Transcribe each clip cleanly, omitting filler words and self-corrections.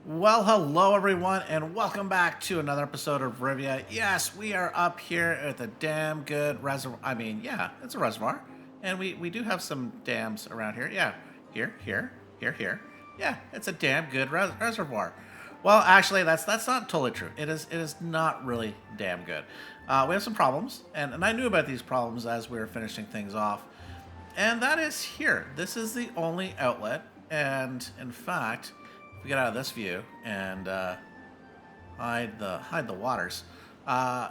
Well, hello everyone, and welcome back to another episode of Rivia. Yes, we are up here at the damn good reservoir. I mean, yeah, it's a reservoir, and we do have some dams around here. Yeah, here. Yeah, it's a damn good reservoir. Well, actually, that's not totally true. It is not really damn good. We have some problems, and I knew about these problems as we were finishing things off, and that is here. This is the only outlet, and in fact, if we get out of this view and hide the waters, uh,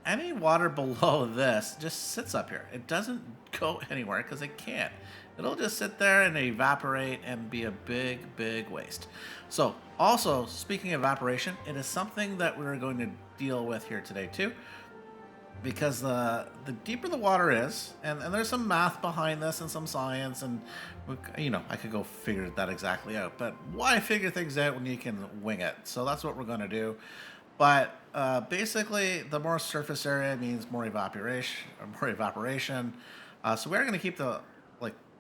any water below this just sits up here. It doesn't go anywhere because it can't. It'll just sit there and evaporate and be a big waste. So, also speaking of evaporation, it is something that we're going to deal with here today too, because the deeper the water is, and there's some math behind this and some science, and I could go figure that exactly out. But why figure things out when you can wing it? So that's what we're going to do. But basically, the more surface area means more evaporation. More evaporation. So we're going to keep the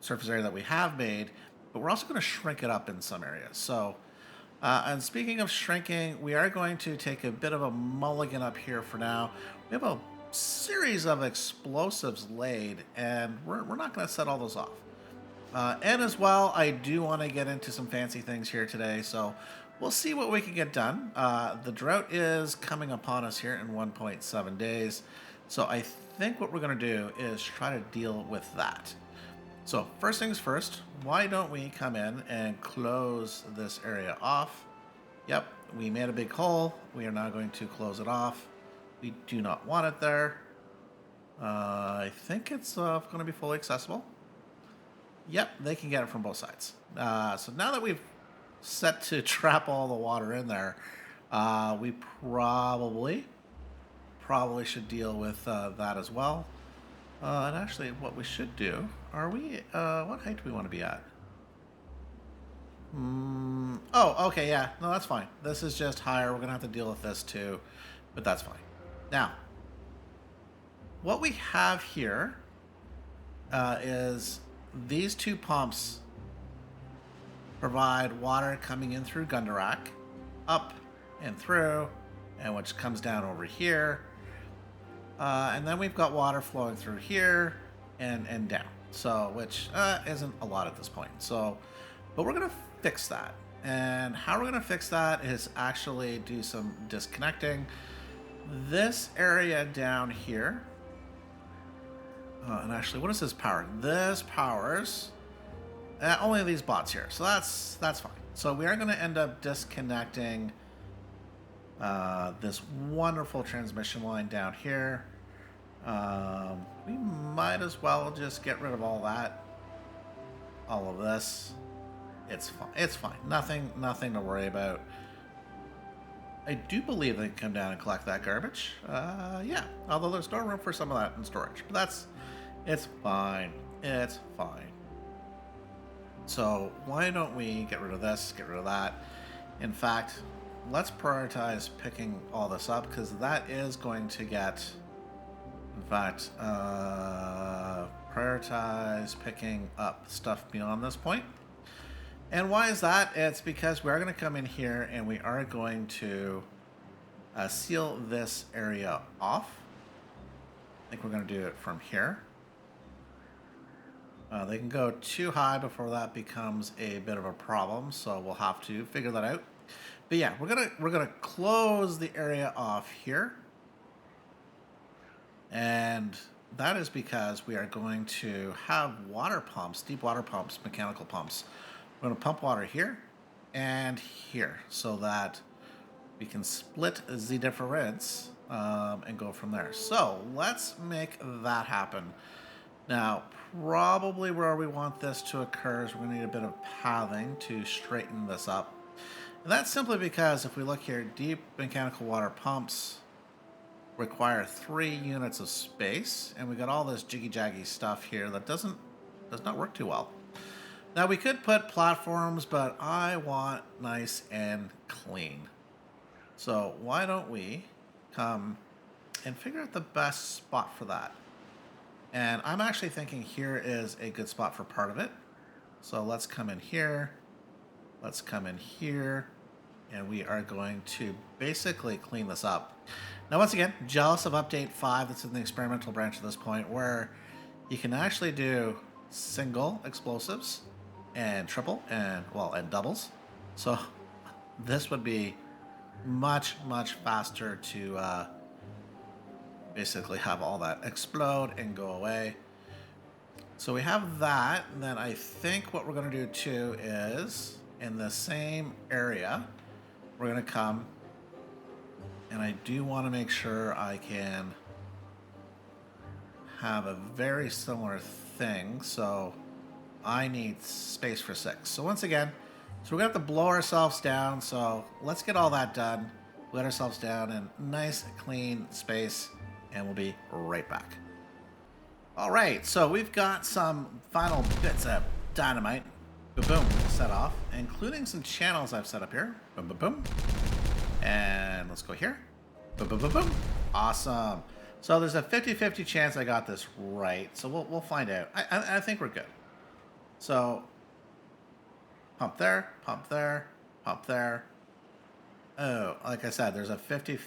surface area that we have made, but we're also going to shrink it up in some areas. So. And speaking of shrinking, we are going to take a bit of a mulligan up here for now. We have a series of explosives laid, and we're not going to set all those off. And as well, I do want to get into some fancy things here today, so we'll see what we can get done. The drought is coming upon us here in 1.7 days, so I think what we're going to do is try to deal with that. So first things first, why don't we come in and close this area off? Yep, we made a big hole. We are now going to close it off. We do not want it there. I think it's going to be fully accessible. Yep, they can get it from both sides. So now that we've set to trap all the water in there, we probably should deal with that as well. And actually, what we should do, what height do we want to be at? Oh, okay, yeah, no, that's fine. This is just higher. We're going to have to deal with this too, but that's fine. Now, what we have here is these two pumps provide water coming in through Gundarak, up and through, and which comes down over here. And then we've got water flowing through here and down. So, which isn't a lot at this point. So, but we're going to fix that. And how we're going to fix that is actually do some disconnecting. This area down here. And actually, what does this power? This powers only these bots here. So that's fine. So we are going to end up disconnecting this wonderful transmission line down here. We might as well just get rid of all that. All of this. It's fine. It's fine. Nothing to worry about. I do believe they can come down and collect that garbage. Yeah. Although there's no room for some of that in storage. But it's fine. It's fine. So why don't we get rid of this, get rid of that? In fact, let's prioritize picking all this up, because that is going to get, in fact, prioritize picking up stuff beyond this point. And why is that? It's because we're going to come in here and we are going to seal this area off. I think we're going to do it from here. They can go too high before that becomes a bit of a problem, so we'll have to figure that out. But yeah, we're gonna close the area off here, and that is because we are going to have water pumps, deep water pumps, mechanical pumps. We're gonna pump water here and here, so that we can split the difference and go from there. So let's make that happen. Now, probably where we want this to occur is we're going to need a bit of pathing to straighten this up. And that's simply because if we look here, deep mechanical water pumps require 3 units of space, and we got all this jiggy-jaggy stuff here that does not work too well. Now, we could put platforms, but I want nice and clean. So why don't we come and figure out the best spot for that? And I'm actually thinking here is a good spot for part of it. So let's come in here. Let's come in here. and we are going to basically clean this up. Now, once again, jealous of update 5 that's in the experimental branch at this point, where you can actually do single explosives and triple and, well, and doubles. So this would be much, much faster to basically have all that explode and go away. So we have that. And then I think what we're going to do too is in the same area, we're going to come, and I do want to make sure I can have a very similar thing. So I need space for 6. So once again, so we're going to have to blow ourselves down. So let's get all that done. Let ourselves down in nice, clean space, and we'll be right back. All right, so we've got some final bits of dynamite. Boom, boom, set off, including some channels I've set up here. Boom, boom, boom. And let's go here. Boom, boom, boom, boom. Awesome. So there's a 50-50 chance I got this right. So we'll find out. I think we're good. So pump there, pump there, pump there. Oh, like I said, there's a 50-50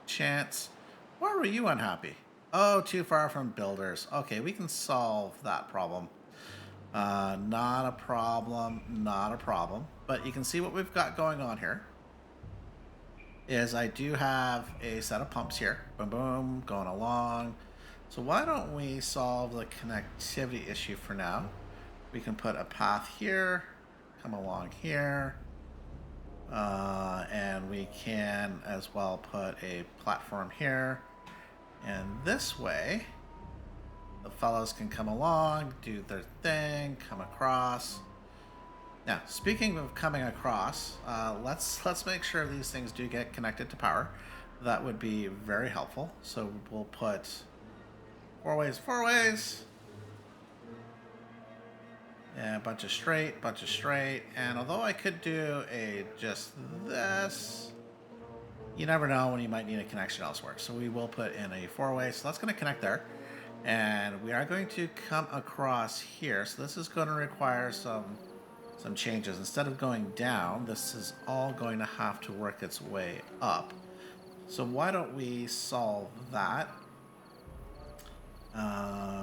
chance. Why were you unhappy? Oh, too far from builders. Okay, we can solve that problem. Not a problem, not a problem. But you can see what we've got going on here is I do have a set of pumps here. Boom, boom, going along. So why don't we solve the connectivity issue for now? We can put a path here, come along here. And we can as well put a platform here. And this way, the fellows can come along, do their thing, come across. Now, speaking of coming across, let's make sure these things do get connected to power. That would be very helpful. So we'll put four ways, and a bunch of straight, and although I could do a just this, you never know when you might need a connection elsewhere. So we will put in a 4-way, so that's going to connect there. And we are going to come across here. So this is going to require some changes. Instead of going down, this is all going to have to work its way up. So why don't we solve that?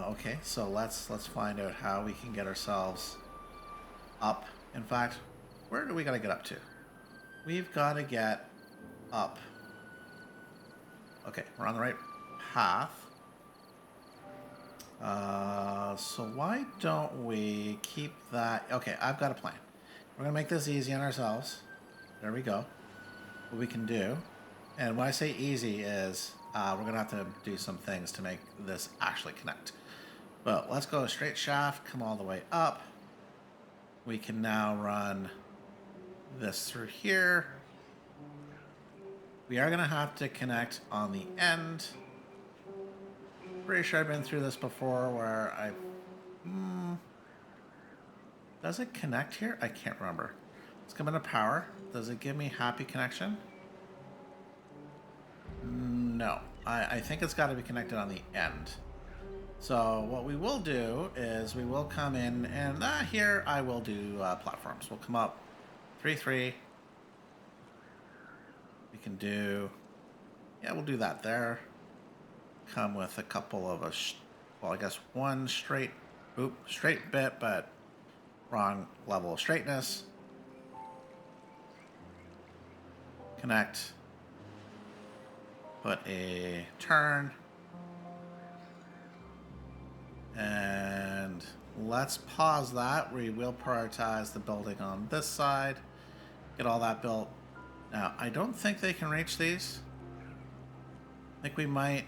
Okay, so let's find out how we can get ourselves up. In fact, where do we got to get up to? We've got to get up. Okay, we're on the right path. So why don't we keep that? Okay, I've got a plan. We're going to make this easy on ourselves. There we go. What we can do, and when I say easy is we're going to have to do some things to make this actually connect. But let's go straight shaft, come all the way up. We can now run this through here. We are going to have to connect on the end. Pretty sure I've been through this before where I... Does it connect here? I can't remember. Let's come into power. Does it give me happy connection? No. I think it's got to be connected on the end. So what we will do is we will come in and here I will do platforms. We'll come up 3-3. We can do, yeah, we'll do that there. Come with a couple of well, I guess one straight bit, but wrong level of straightness. Connect. Put a turn. And let's pause that. We will prioritize the building on this side. Get all that built. Now, I don't think they can reach these. I think we might...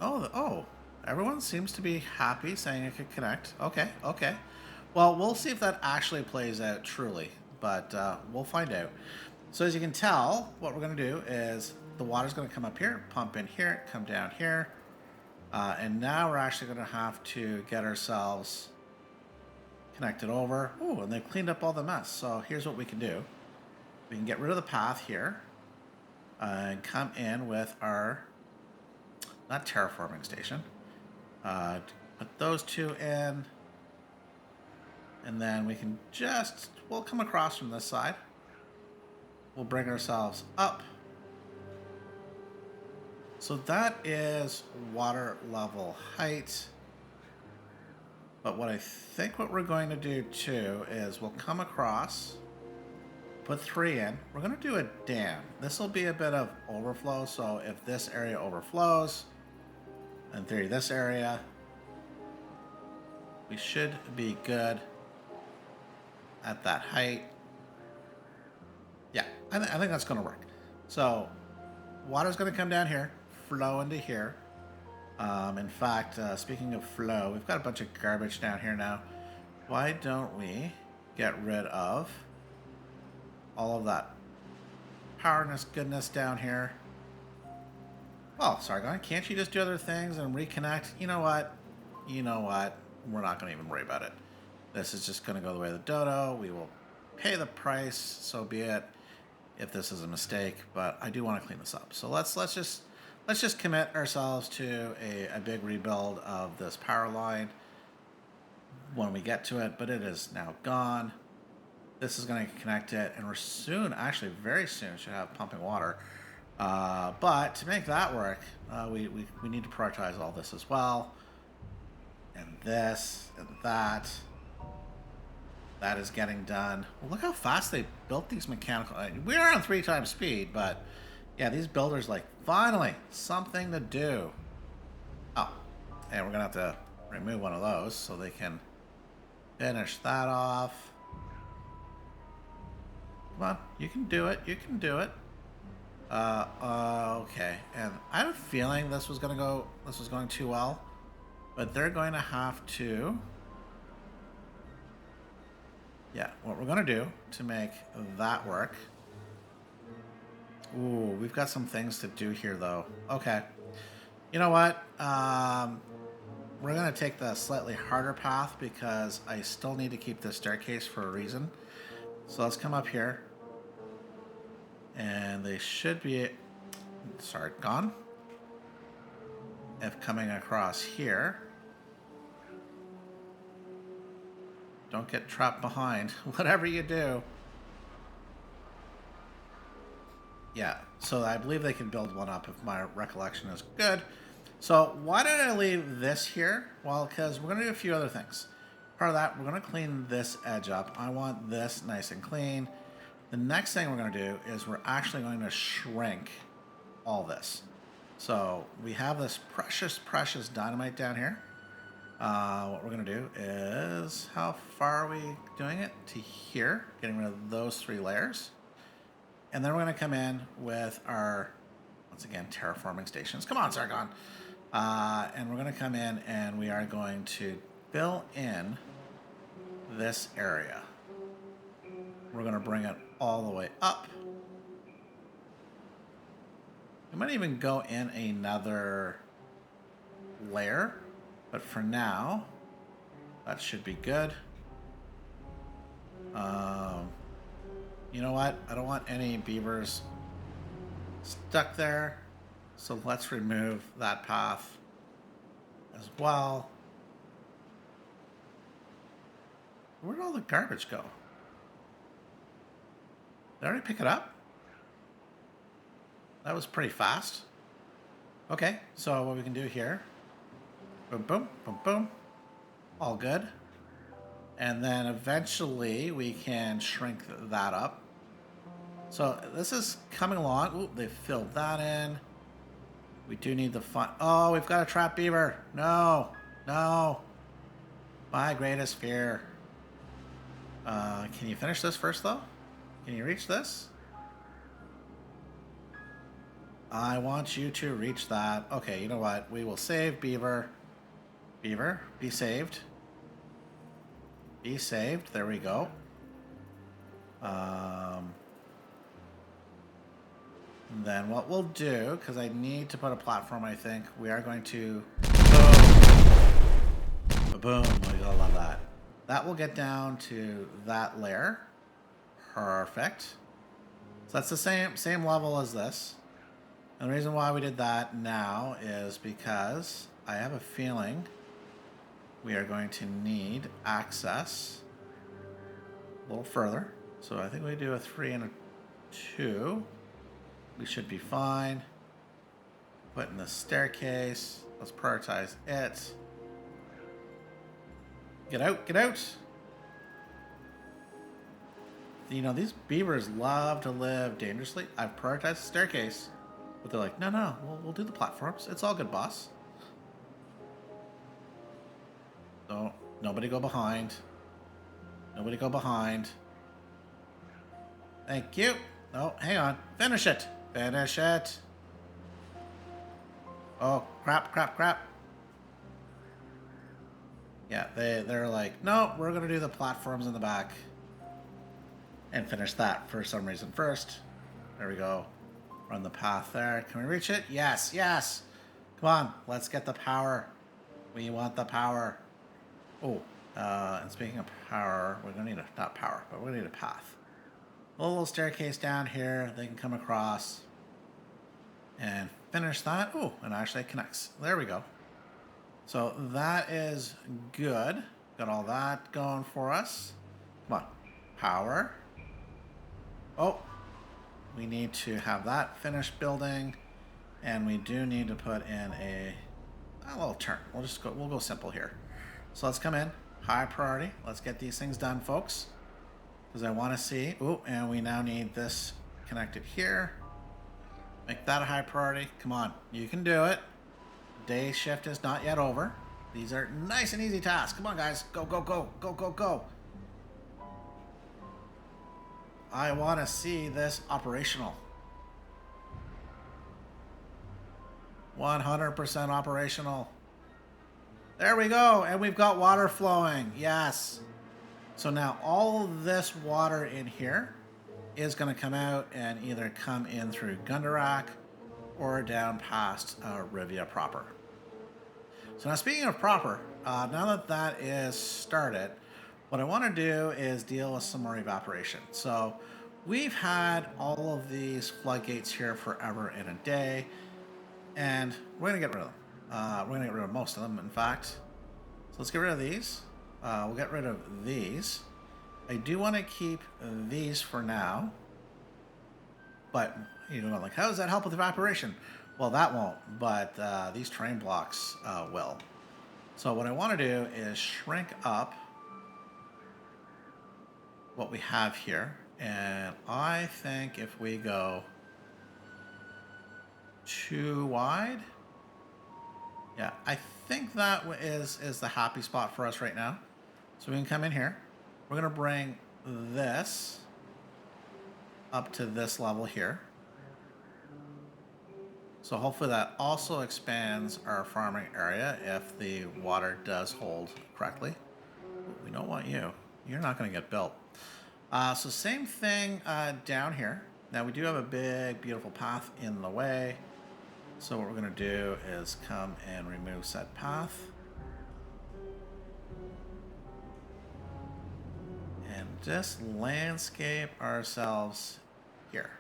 Oh, everyone seems to be happy saying it could connect. Okay. Well, we'll see if that actually plays out truly, but we'll find out. So as you can tell, what we're going to do is the water's going to come up here, pump in here, come down here. And now we're actually going to have to get ourselves connected over. Oh, and they've cleaned up all the mess. So here's what we can do. We can get rid of the path here and come in with our, not terraforming station. Put those two in. And then we can we'll come across from this side. we'll bring ourselves up. So that is water level height. But what I think what we're going to do too is we'll come across, put 3 in. We're going to do a dam. This will be a bit of overflow. So if this area overflows, in theory this area, we should be good at that height. Yeah, I think that's going to work. So water's going to come down here, flow into here. In fact, speaking of flow, we've got a bunch of garbage down here now. Why don't we get rid of all of that powerness goodness down here? Well, Sargon, can't you just do other things and reconnect? You know what? You know what? We're not going to even worry about it. This is just going to go the way of the dodo. We will pay the price, so be it, if this is a mistake. But I do want to clean this up. So let's just commit ourselves to a big rebuild of this power line when we get to it, but it is now gone. This is going to connect it, and we're soon, actually very soon, should have pumping water. But to make that work, we need to prioritize all this as well. And this, and that. That is getting done. Well, look how fast they built these mechanical... We are on 3 times speed, but... Yeah, these builders, like, finally, something to do. Oh, and we're going to have to remove one of those so they can finish that off. Come on, you can do it. You can do it. Okay. And I have a feeling this was going too well. But they're going to have to... Yeah, what we're going to do to make that work... Ooh, we've got some things to do here, though. Okay. You know what? We're going to take the slightly harder path because I still need to keep this staircase for a reason. So let's come up here. And they should be... Sorry, gone. If coming across here... Don't get trapped behind. Whatever you do... Yeah, so I believe they can build one up if my recollection is good. So why did I leave this here? Well, because we're going to do a few other things. Part of that, we're going to clean this edge up. I want this nice and clean. The next thing we're going to do is we're actually going to shrink all this. So we have this precious, precious dynamite down here. What we're going to do is, how far are we doing it? To here, getting rid of those 3 layers. And then we're going to come in with our, once again, terraforming stations. Come on, Sargon. And we're going to come in and we are going to fill in this area. We're going to bring it all the way up. We might even go in another layer. But for now, that should be good. You know what? I don't want any beavers stuck there. So let's remove that path as well. Where did all the garbage go? Did I already pick it up? That was pretty fast. Okay, so what we can do here. Boom, boom, boom, boom. All good. And then eventually we can shrink that up. So this is coming along. Ooh, they filled that in. We do need the fun. Oh, we've got a trapped beaver. No, no. My greatest fear. Can you finish this first, though? Can you reach this? I want you to reach that. Okay, you know what? We will save beaver. Beaver, be saved. Be saved. There we go. Then what we'll do, because I need to put a platform, I think, we are going to... Boom! Boom. We gotta love that. That will get down to that layer. Perfect. So that's the same level as this. And the reason why we did that now is because I have a feeling we are going to need access a little further. So I think we do a 3 and a 2. We should be fine. Put in the staircase. Let's prioritize it. Get out, get out. You know, these beavers love to live dangerously. I've prioritized the staircase. But they're like, no, we'll do the platforms. It's all good, boss. So, nobody go behind. Nobody go behind. Thank you. Oh, hang on. Finish it. Finish it. Oh, crap, crap, crap. Yeah, they're like, no, we're going to do the platforms in the back. And finish that for some reason first. There we go. Run the path there. Can we reach it? Yes, yes. Come on, let's get the power. We want the power. Oh, and speaking of power, we're going to need not power, but we're going to need a path. A little staircase down here. They can come across and finish that. Oh, and actually it connects. There we go. So that is good. Got all that going for us. Come on, power. Oh, we need to have that finished building, and we do need to put in a little turn. We'll go simple here. So let's come in, high priority. Let's get these things done, folks, because I want to see. Oh, and we now need this connected here. Make that a high priority. Come on, you can do it. Day shift is not yet over. These are nice and easy tasks. Come on, guys, go, go, go, go, go, go. I want to see this operational. 100% operational. There we go. And we've got water flowing. Yes. So now all of this water in here is going to come out and either come in through Gundarak or down past Rivia proper. So now speaking of proper, now that that is started, what I want to do is deal with some more evaporation. So we've had all of these floodgates here forever and a day, and we're going to get rid of them. We're going to get rid of most of them, in fact. So let's get rid of these. We'll get rid of these. I do want to keep these for now, but you know, like, how does that help with evaporation? Well, that won't, but these terrain blocks will. So what I want to do is shrink up what we have here, and I think if we go too wide, yeah, I think that is the happy spot for us right now. So we can come in here. We're gonna bring this up to this level here. So hopefully that also expands our farming area if the water does hold correctly. We don't want you. You're not going to get built. So same thing down here. Now we do have a big, beautiful path in the way. So what we're going to do is come and remove said path. And just landscape ourselves here.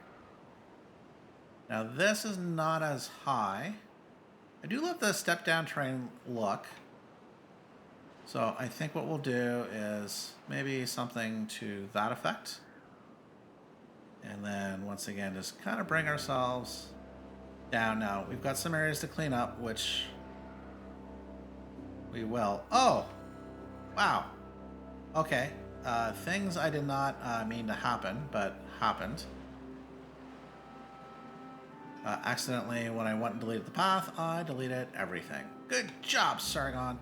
Now this is not as high. I do love the step down terrain look. So I think what we'll do is maybe something to that effect. And then once again, just kind of bring ourselves down. Now we've got some areas to clean up, which we will. Oh, wow. Okay. Things I did not mean to happen, but happened. Accidentally, when I went and deleted the path, I deleted everything. Good job, Sargon.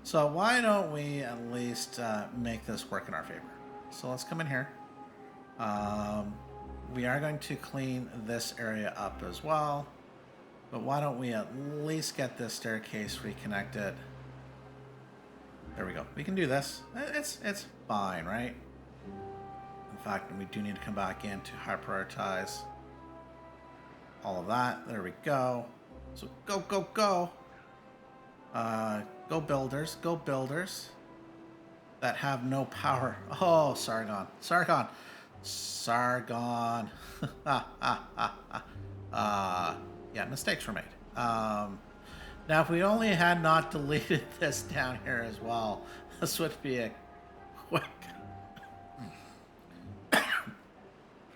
So why don't we at least make this work in our favor? So let's come in here. We are going to clean this area up as well. But why don't we at least get this staircase reconnected? There we go. We can do this. It's fine, right? In fact, we do need to come back in to high prioritize all of that. There we go. So go, go, go. Go builders. Go builders that have no power. Oh, Sargon. Sargon. Sargon. Yeah, mistakes were made. Now, if we only had not deleted this down here as well, this would be a quick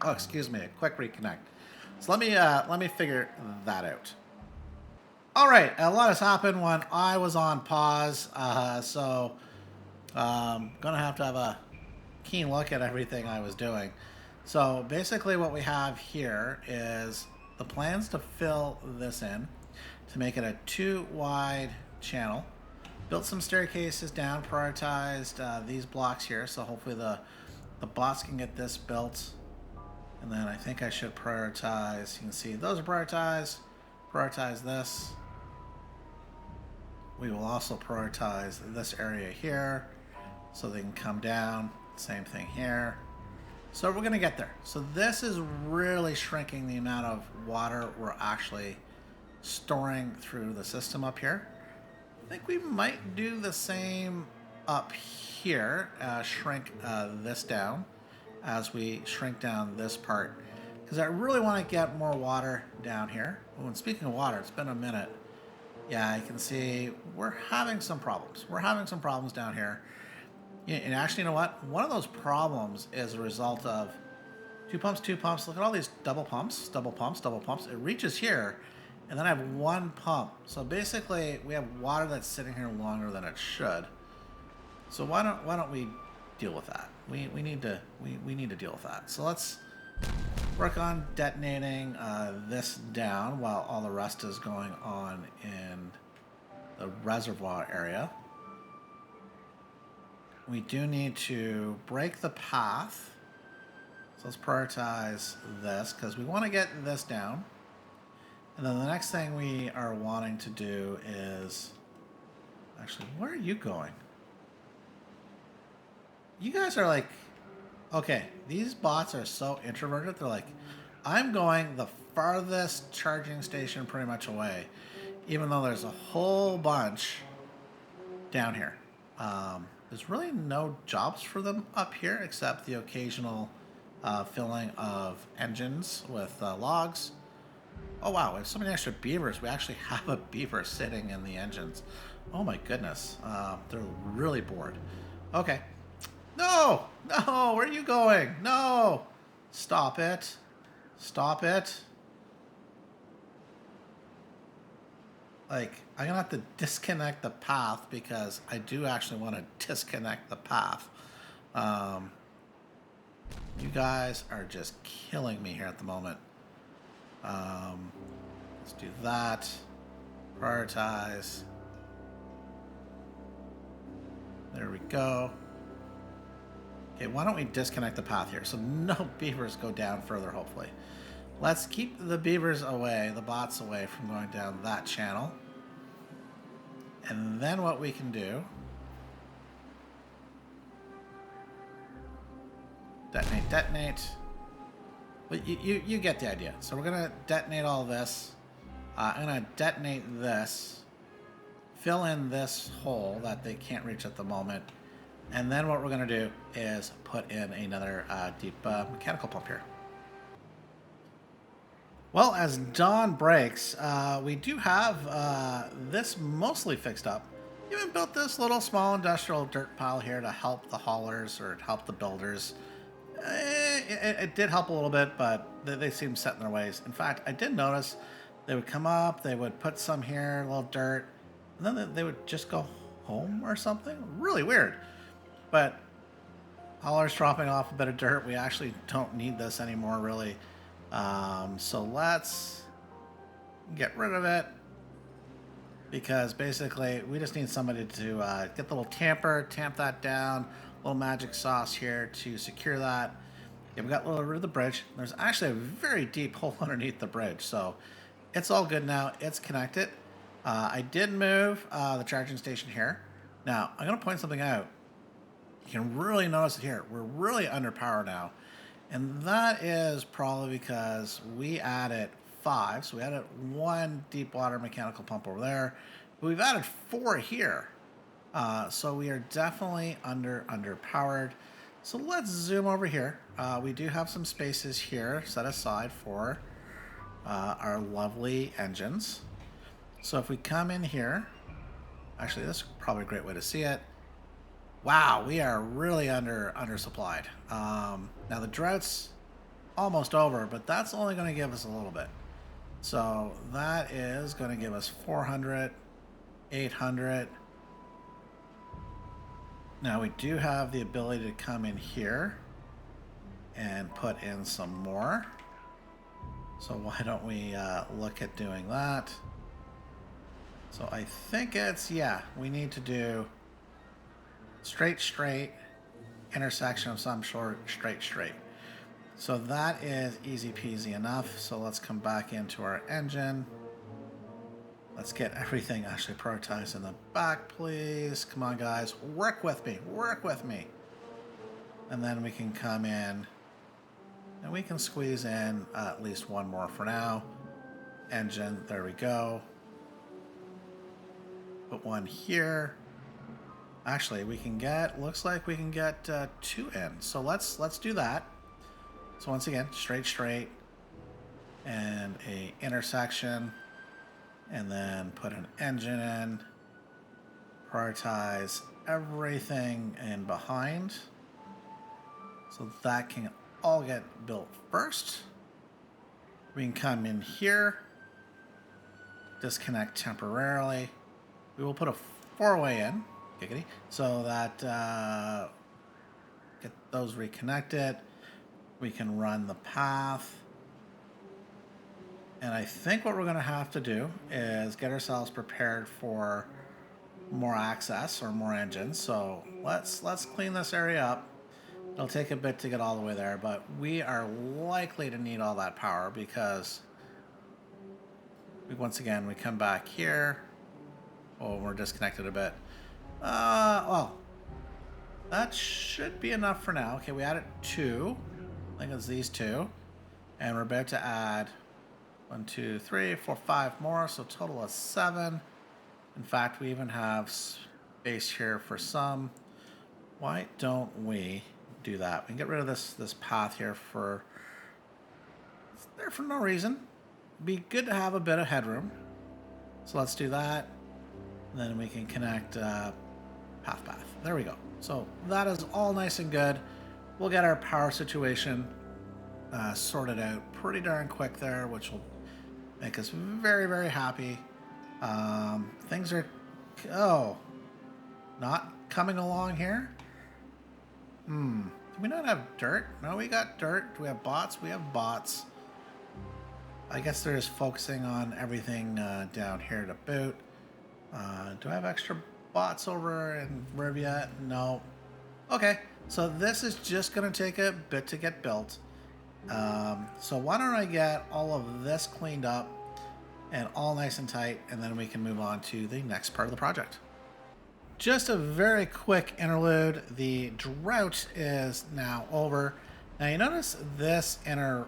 Oh, excuse me, a quick reconnect. So let me figure that out. All right, a lot has happened when I was on pause, so gonna have to have a keen look at everything I was doing. So basically, what we have here is the plans to fill this in to make it a 2 wide channel. Built some staircases down, prioritized these blocks here, so hopefully the bots can get this built. And then I think I should prioritize, you can see those are prioritized, prioritize this. We will also prioritize this area here so they can come down, same thing here. So we're gonna get there. So this is really shrinking the amount of water we're actually storing through the system up here. I think we might do the same up here, shrink this down as we shrink down this part, because I really want to get more water down here. Oh, and speaking of water, it's been a minute. Yeah, you can see we're having some problems. We're having some problems down here. And actually, you know what? One of those problems is a result of two pumps, two pumps. Look at all these double pumps, double pumps, double pumps. It reaches here, and then I have one pump. So basically, we have water that's sitting here longer than it should. So why don't we deal with that? We need to deal with that. So let's work on detonating this down while all the rest is going on in the reservoir area. We do need to break the path. So let's prioritize this because we want to get this down. And then the next thing we are wanting to do is... Actually, where are you going? You guys are like... Okay, these bots are so introverted. They're like, I'm going the farthest charging station pretty much away, even though there's a whole bunch down here. There's really no jobs for them up here except the occasional filling of engines with logs. Oh wow, we have so many extra beavers. We actually have a beaver sitting in the engines. Oh my goodness. They're really bored. Okay. No! No! Where are you going? No! Stop it. Stop it. Like, I'm gonna have to disconnect the path because I do actually want to disconnect the path. You guys are just killing me here at the moment. Let's do that. Prioritize. There we go. Okay, why don't we disconnect the path here so no beavers go down further, hopefully. Let's keep the beavers away, the bots away from going down that channel. And then what we can do... Detonate, detonate. But you get the idea. So we're going to detonate all this. I'm going to detonate this. Fill in this hole that they can't reach at the moment. And then what we're going to do is put in another deep mechanical pump here. Well, as dawn breaks, we do have this mostly fixed up. Even built this little small industrial dirt pile here to help the haulers or help the builders. It did help a little bit, but they seemed set in their ways. In fact, I did notice they would come up, they would put some here, a little dirt, and then they would just go home or something. Really weird. But haulers dropping off a bit of dirt. We actually don't need this anymore, really. So let's get rid of it because basically we just need somebody to get the little tamper, tamp that down, a little magic sauce here to secure that. Yeah, we got a little rid of the bridge. There's actually a very deep hole underneath the bridge, so it's all good now. It's connected. I did move the charging station here. Now, I'm going to point something out. You can really notice it here. We're really under power now. And that is probably because we added 5. So we added 1 deep water mechanical pump over there. But we've added 4 here. So we are definitely underpowered. So let's zoom over here. We do have some spaces here set aside for our lovely engines. So if we come in here, actually this is probably a great way to see it. Wow, we are really undersupplied. Now the droughts almost over, but that's only going to give us a little bit. So that is going to give us 400, 800. Now we do have the ability to come in here and put in some more. So why don't we look at doing that? So I think it's, yeah, we need to do straight, intersection of some sort, straight. So that is easy peasy enough. So let's come back into our engine. Let's get everything actually prioritized in the back, please. Come on, guys, work with me, And then we can come in and we can squeeze in at least one more for now. Engine, there we go. Put one here. Actually, we can get, looks like we can get 2 in. So let's do that. So once again, straight, and a intersection, and then put an engine in. Prioritize everything in behind. So that can all get built first. We can come in here, disconnect temporarily. We will put a 4-way in, giggity, so that get those reconnected. We can run the path. And I think what we're going to have to do is get ourselves prepared for more access or more engines. So let's clean this area up. It'll take a bit to get all the way there, but we are likely to need all that power because once again, we come back here. Oh, we're disconnected a bit. Well, that should be enough for now. Okay, we added 2. I think it's these 2. And we're about to add 1, 2, 3, 4, 5 more, so total of 7. In fact, we even have space here for some. Why don't we do that? We can get rid of this path here for, it's there for no reason. Be good to have a bit of headroom. So let's do that. And then we can connect path. There we go. So that is all nice and good. We'll get our power situation sorted out pretty darn quick there, which will make us very happy. Things are, not coming along here. Do we not have dirt? No, we got dirt. Do we have bots? We have bots. I guess they're just focusing on everything down here to boot. Do I have extra bots over in Rivia? No. Okay, so this is just going to take a bit to get built. So why don't I get all of this cleaned up and all nice and tight, and then we can move on to the next part of the project. Just a very quick interlude. The drought is now over. Now you notice this inner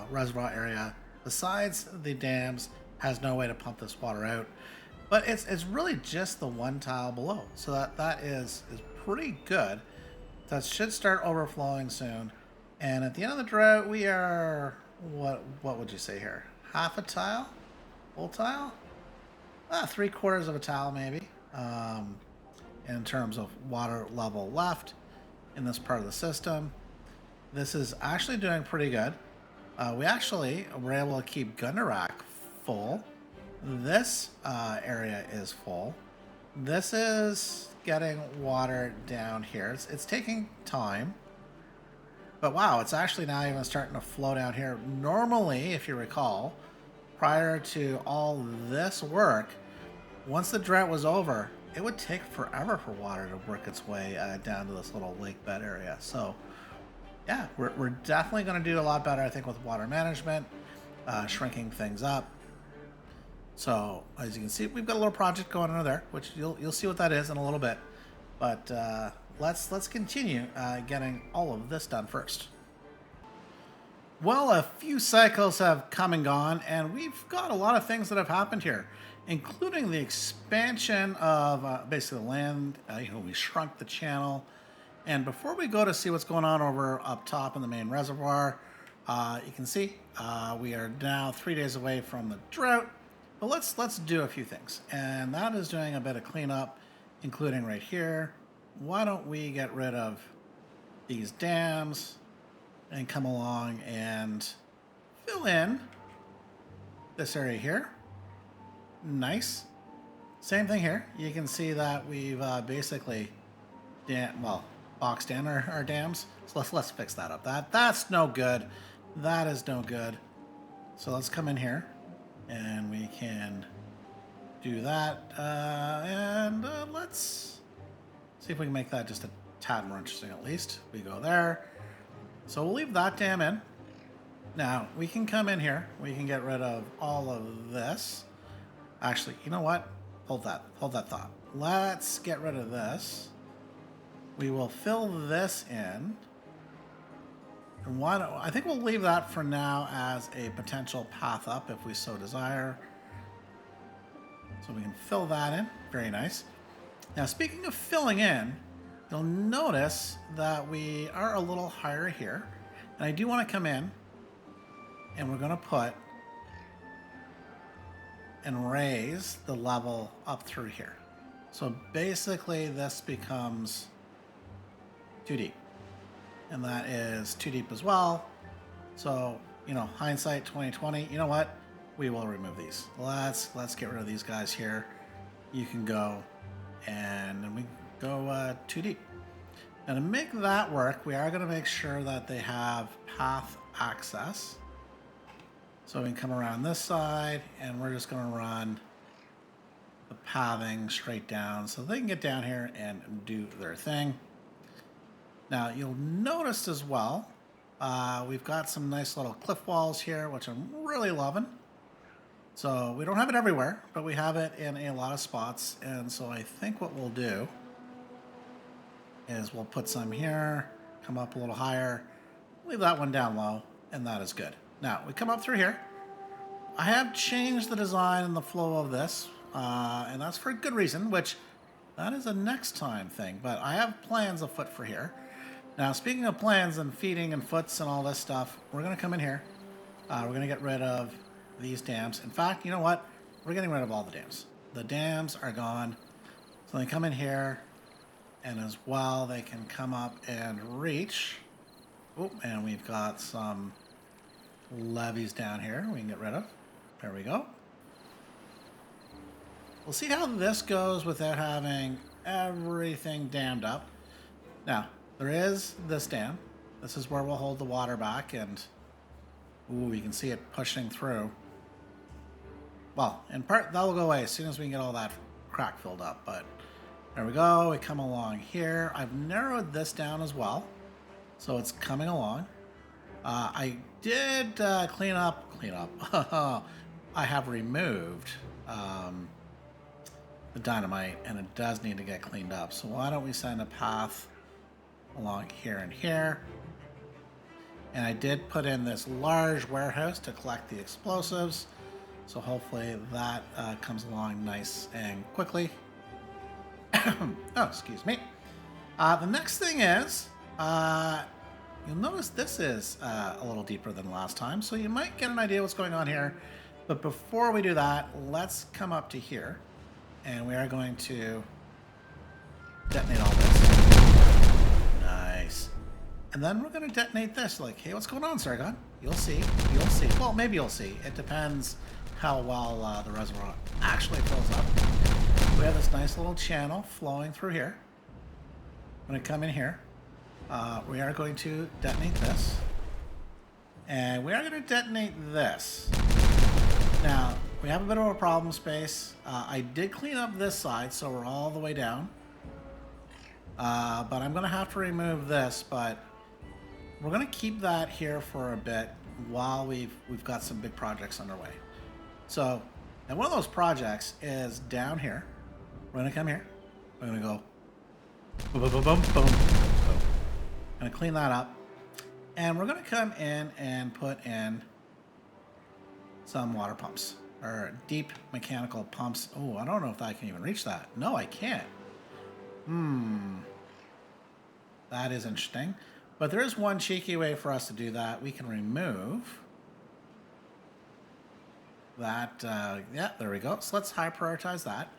reservoir area, besides the dams, has no way to pump this water out. But it's really just the one tile below. So that is pretty good. That should start overflowing soon. And at the end of the drought, we are, what would you say here? Half a tile? Full tile? 3/4 of a tile maybe. In terms of water level left in this part of the system. This is actually doing pretty good. We actually were able to keep Gundarak full. This area is full. This is getting water down here. It's taking time. But wow, it's actually now even starting to flow down here. Normally, if you recall, prior to all this work, once the drought was over, it would take forever for water to work its way down to this little lake bed area. So yeah, we're definitely going to do a lot better, I think, with water management, shrinking things up. So as you can see, we've got a little project going on there, which you'll see what that is in a little bit. But let's continue getting all of this done first. Well, a few cycles have come and gone, and we've got a lot of things that have happened here, including the expansion of basically the land. We shrunk the channel. And before we go to see what's going on over up top in the main reservoir, you can see we are now 3 days away from the drought. But let's do a few things, and that is doing a bit of cleanup, including right here. Why don't we get rid of these dams? and come along and fill in this area here. Nice. Same thing here. You can see that we've basically boxed in our dams. So let's fix that up. That's no good. That is no good. So let's come in here and we can do that. Let's see if we can make that just a tad more interesting at least. We go there. So we'll leave that dam in. Now we can come in here. We can get rid of all of this. Actually, you know what? Hold that thought. Let's get rid of this. We will fill this in. And I think we'll leave that for now as a potential path up if we so desire. So we can fill that in. Very nice. Now, speaking of filling in, you'll notice that we are a little higher here. And I do want to come in and we're going to put and raise the level up through here. So basically this becomes too deep. And that is too deep as well. So, you know, hindsight 2020, you know what? We will remove these. Let's get rid of these guys here. You can go and we go too deep. Now to make that work, we are going to make sure that they have path access. So we can come around this side and we're just going to run the pathing straight down so they can get down here and do their thing. Now you'll notice as well, we've got some nice little cliff walls here, which I'm really loving. So we don't have it everywhere, but we have it in a lot of spots. And so I think what we'll do is we'll put some here, come up a little higher, leave that one down low, and that is good. Now we come up through here. I have changed the design and the flow of this, and that's for a good reason, which that is a next time thing, but I have plans afoot for here. Now, speaking of plans and feeding and foots and all this stuff, we're going to come in here. We're going to get rid of these dams. In fact, you know what? We're getting rid of all the dams. The dams are gone. So they come in here, and as well, they can come up and reach. Oh, and we've got some levees down here we can get rid of. There we go. We'll see how this goes without having everything dammed up. Now, there is this dam. This is where we'll hold the water back, and ooh, you can see it pushing through. Well, in part, that'll go away as soon as we can get all that crack filled up, but there we go. We come along here. I've narrowed this down as well, so it's coming along. I did clean up. I have removed the dynamite, and it does need to get cleaned up. So why don't we send a path along here and here? And I did put in this large warehouse to collect the explosives. So hopefully that comes along nice and quickly. Oh, excuse me. The next thing is, you'll notice this is a little deeper than last time. So you might get an idea what's going on here. But before we do that, let's come up to here. And we are going to detonate all this. Nice. And then we're going to detonate this. Like, hey, what's going on, Sargon? You'll see. You'll see. Well, maybe you'll see. It depends how well the reservoir actually fills up. We have this nice little channel flowing through here. I'm going to come in here. We are going to detonate this. And we are going to detonate this. Now, we have a bit of a problem space. I did clean up this side, so we're all the way down. But I'm going to have to remove this, but we're going to keep that here for a bit while we've got some big projects underway. So, and one of those projects is down here. We're going to come here. We're going to go boom, boom, boom, boom, boom, boom. Going to clean that up. And we're going to come in and put in some water pumps, or deep mechanical pumps. Oh, I don't know if I can even reach that. No, I can't. That is interesting. But there is one cheeky way for us to do that. We can remove that. Yeah, there we go. So let's high prioritize that.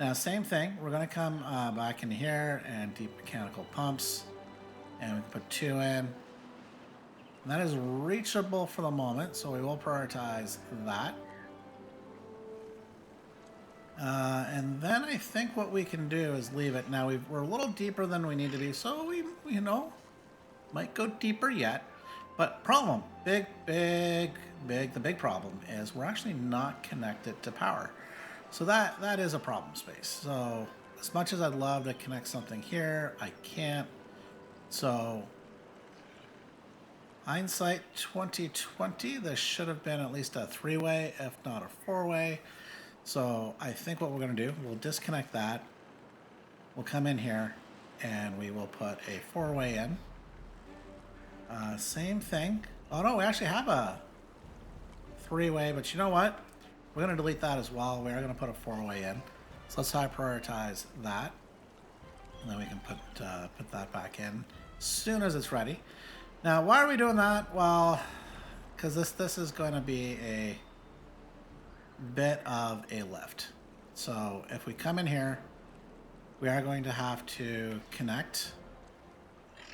Now, same thing. We're going to come back in here and deep mechanical pumps. And we can put 2 in. And that is reachable for the moment, so we will prioritize that. And then I think what we can do is leave it. Now we're a little deeper than we need to be, so we, might go deeper yet. But problem, the big problem is we're actually not connected to power. So that is a problem space. So as much as I'd love to connect something here, I can't. So hindsight 2020, this should have been at least a 3-way, if not a 4-way. So I think what we're going to do, we'll disconnect that. We'll come in here and we will put a 4-way in. Same thing. Oh no, we actually have a 3-way, but you know what? We're going to delete that as well. We are going to put a 4-way in. So let's high prioritize that. And then we can put that back in as soon as it's ready. Now, why are we doing that? Well, because this is going to be a bit of a lift. So if we come in here, we are going to have to connect.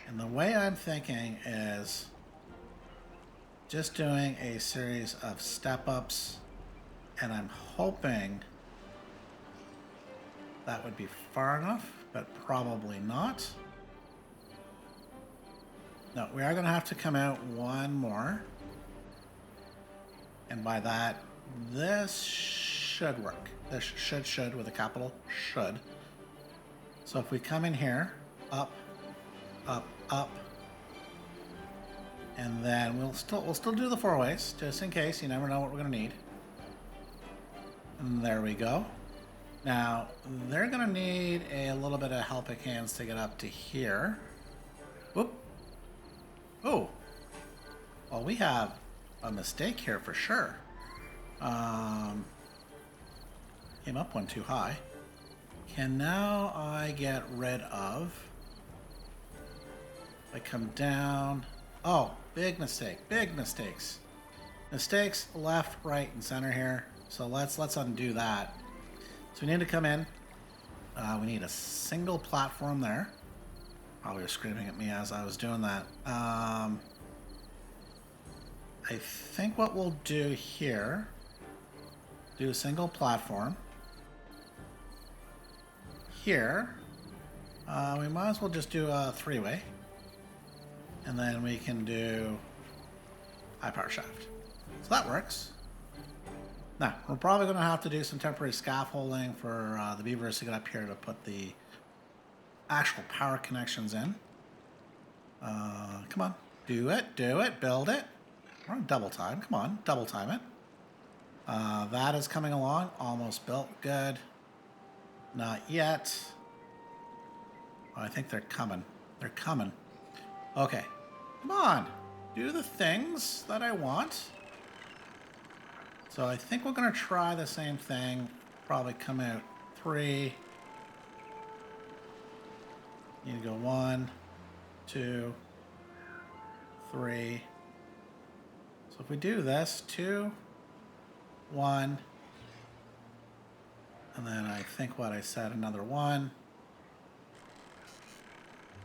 And the way I'm thinking is just doing a series of step-ups, and I'm hoping that would be far enough, but probably not. No, we are going to have to come out one more. And by that, this should work. This should with a capital should. So if we come in here, up, up, up, and then we'll still do the 4-ways, just in case. You never know what we're going to need. And there we go. Now, they're going to need a little bit of helping hands to get up to here. Whoop. Oh. Well, we have a mistake here for sure. Came up one too high. Can now I get rid of... I come down... Oh, big mistake. Big mistakes. Mistakes left, right, and center here. So let's undo that. So we need to come in. We need a single platform there. Probably was screaming at me as I was doing that. I think what we'll do here, do a single platform. Here, we might as well just do a 3-way. And then we can do high power shaft. So that works. Now, we're probably going to have to do some temporary scaffolding for the beavers to get up here to put the actual power connections in. Come on. Do it, build it. We're on double time. Come on, double time it. That is coming along. Almost built. Good. Not yet. Oh, I think they're coming. They're coming. Okay. Come on. Do the things that I want. So I think we're going to try the same thing. Probably come out 3. Need to go 1, 2, 3. So if we do this, 2, 1, and then I think what I said, another 1.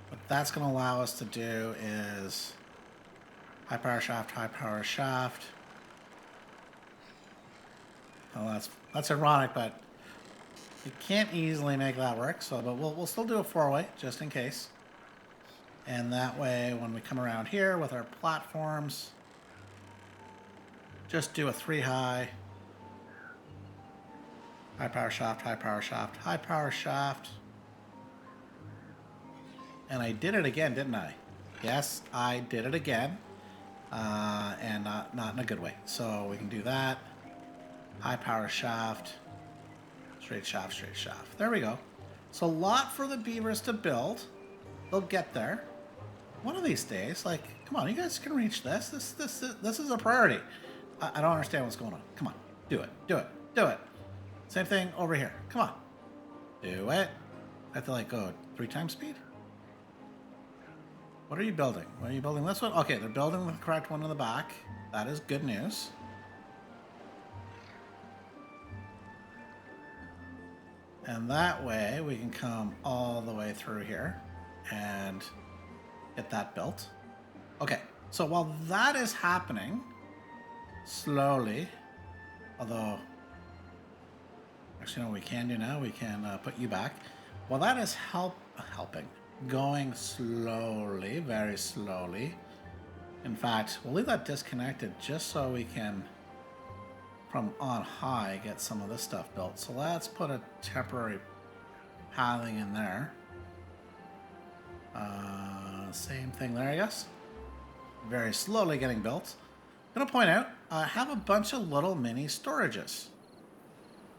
What that's going to allow us to do is high power shaft, high power shaft. Well, that's ironic, but you can't easily make that work. So, but we'll still do a 4-way just in case. And that way, when we come around here with our platforms, just do a 3 high, high power shaft, high power shaft, high power shaft. And I did it again, didn't I? Yes, I did it again, and not in a good way. So we can do that. High power shaft, straight shaft, straight shaft. There we go. So a lot for the beavers to build. They'll get there. One of these days, like, come on, you guys can reach this. This is a priority. I don't understand what's going on. Come on, do it, do it, do it. Same thing over here. Come on, do it. I have to like go 3 times speed. What are you building? Are you building this one? Okay, they're building the correct one in the back. That is good news. And that way we can come all the way through here and get that built. Okay, So while that is happening, slowly, although, actually, no, we can do now. We can put you back. While that is helping, going slowly, very slowly. In fact, we'll leave that disconnected just so we can, from on high, get some of this stuff built. So let's put a temporary pathing in there. Same thing there, I guess. Very slowly getting built. I'm gonna point out, I have a bunch of little mini storages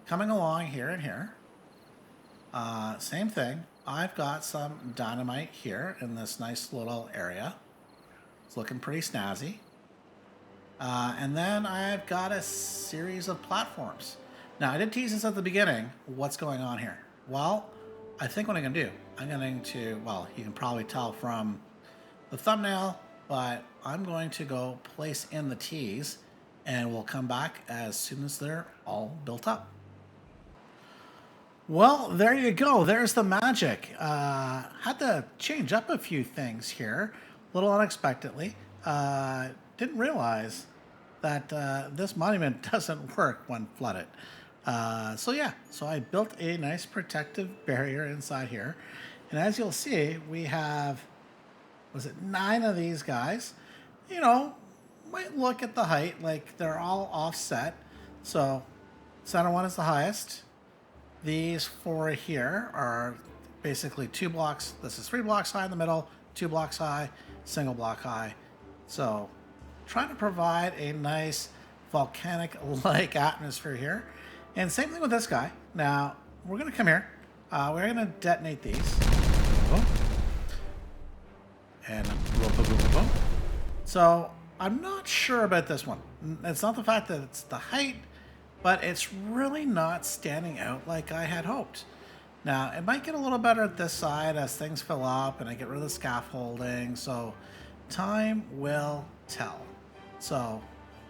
coming along here and here. Same thing. I've got some dynamite here in this nice little area. It's looking pretty snazzy. And then I've got a series of platforms. Now, I did tease this at the beginning. What's going on here? Well, I think what I'm going to do, I'm going to, well, you can probably tell from the thumbnail, but I'm going to go place in the tees, and we'll come back as soon as they're all built up. Well, there you go. There's the magic. Had to change up a few things here, a little unexpectedly. Didn't realize that this monument doesn't work when flooded. So yeah, so I built a nice protective barrier inside here. And as you'll see, we have, was it 9 of these guys? You know, might look at the height like they're all offset. So center one is the highest. These 4 here are basically 2 blocks. This is 3 blocks high in the middle, 2 blocks high, single block high. So trying to provide a nice volcanic-like atmosphere here. And same thing with this guy. Now, we're going to come here. We're going to detonate these. Boom. And boom, boom, boom, boom, boom. So I'm not sure about this one. It's not the fact that it's the height, but it's really not standing out like I had hoped. Now, it might get a little better at this side as things fill up and I get rid of the scaffolding. So time will tell. So,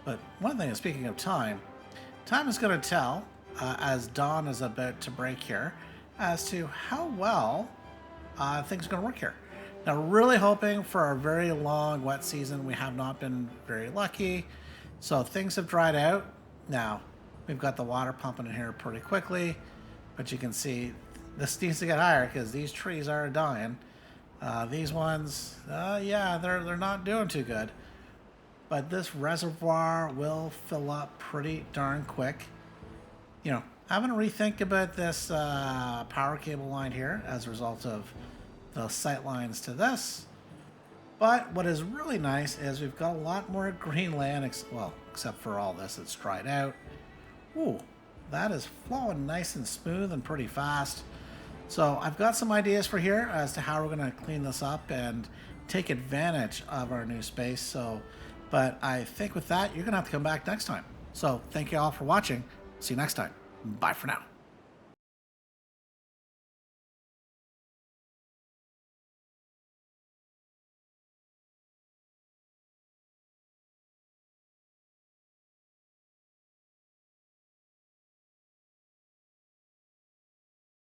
but one thing is, speaking of time is going to tell as dawn is about to break here as to how well things are going to work here. Now, really hoping for a very long wet season. We have not been very lucky. So things have dried out. Now, we've got the water pumping in here pretty quickly, but you can see this needs to get higher because these trees are dying. These ones, yeah, they're not doing too good. But this reservoir will fill up pretty darn quick. You know, having to rethink about this power cable line here as a result of the sight lines to this. But what is really nice is we've got a lot more green land, well, except for all this, it's dried out. Ooh, that is flowing nice and smooth and pretty fast. So I've got some ideas for here as to how we're going to clean this up and take advantage of our new space. So, but I think with that, you're going to have to come back next time. So thank you all for watching. See you next time. Bye for now.